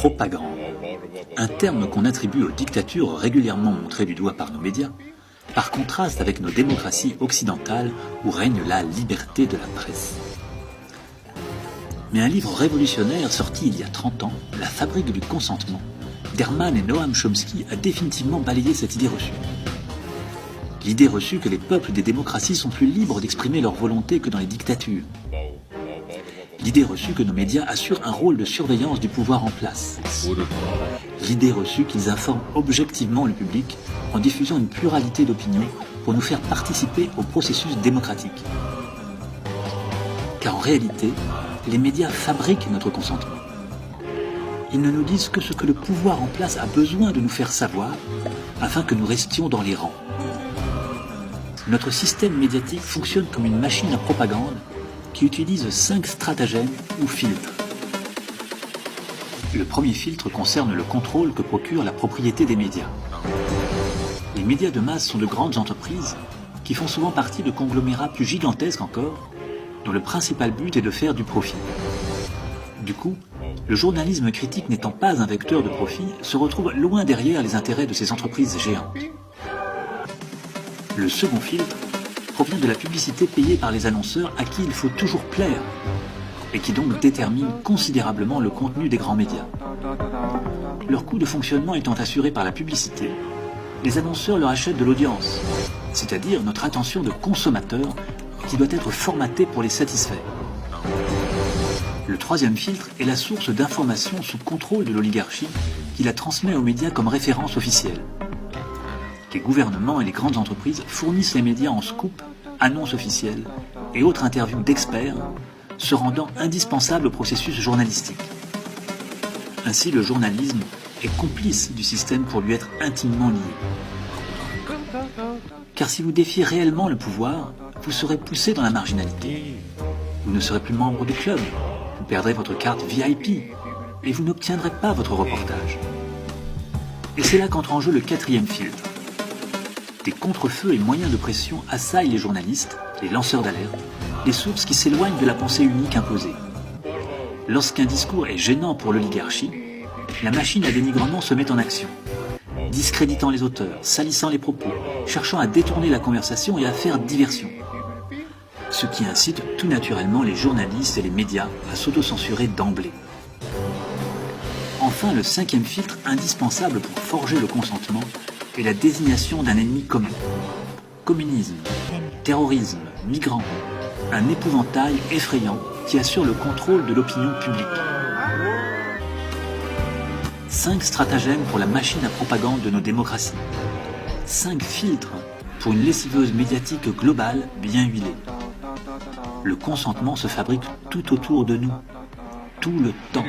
propagande, un terme qu'on attribue aux dictatures régulièrement montrées du doigt par nos médias, par contraste avec nos démocraties occidentales où règne la liberté de la presse. Mais un livre révolutionnaire sorti il y a 30 ans, La fabrique du consentement, d'Hermann et Noam Chomsky a définitivement balayé cette idée reçue. L'idée reçue que les peuples des démocraties sont plus libres d'exprimer leur volonté que dans les dictatures. L'idée reçue que nos médias assurent un rôle de surveillance du pouvoir en place. L'idée reçue qu'ils informent objectivement le public en diffusant une pluralité d'opinions pour nous faire participer au processus démocratique. Car en réalité, les médias fabriquent notre consentement. Ils ne nous disent que ce que le pouvoir en place a besoin de nous faire savoir afin que nous restions dans les rangs. Notre système médiatique fonctionne comme une machine à propagande qui utilise 5 stratagèmes ou filtres. Le premier filtre concerne le contrôle que procure la propriété des médias. Les médias de masse sont de grandes entreprises qui font souvent partie de conglomérats plus gigantesques encore, dont le principal but est de faire du profit. Du coup, le journalisme critique n'étant pas un vecteur de profit, se retrouve loin derrière les intérêts de ces entreprises géantes. Le second filtre provient de la publicité payée par les annonceurs à qui il faut toujours plaire, et qui donc détermine considérablement le contenu des grands médias. Leur coût de fonctionnement étant assuré par la publicité, les annonceurs leur achètent de l'audience, c'est-à-dire notre attention de consommateur qui doit être formatée pour les satisfaire. Le troisième filtre est la source d'informations sous contrôle de l'oligarchie qui la transmet aux médias comme référence officielle. Les gouvernements et les grandes entreprises fournissent les médias en scoop, annonces officielles et autres interviews d'experts, se rendant indispensables au processus journalistique. Ainsi, le journalisme est complice du système pour lui être intimement lié. Car si vous défiez réellement le pouvoir, vous serez poussé dans la marginalité. Vous ne serez plus membre du club, vous perdrez votre carte VIP et vous n'obtiendrez pas votre reportage. Et c'est là qu'entre en jeu le quatrième filtre. Des contre-feux et moyens de pression assaillent les journalistes, les lanceurs d'alerte, les sources qui s'éloignent de la pensée unique imposée. Lorsqu'un discours est gênant pour l'oligarchie, la machine à dénigrement se met en action, discréditant les auteurs, salissant les propos, cherchant à détourner la conversation et à faire diversion. Ce qui incite tout naturellement les journalistes et les médias à s'autocensurer d'emblée. Enfin, le cinquième filtre indispensable pour forger le consentement est la désignation d'un ennemi commun. Communisme, terrorisme, migrants, un épouvantail effrayant qui assure le contrôle de l'opinion publique. 5 stratagèmes pour la machine à propagande de nos démocraties. 5 filtres pour une lessiveuse médiatique globale bien huilée. Le consentement se fabrique tout autour de nous, tout le temps.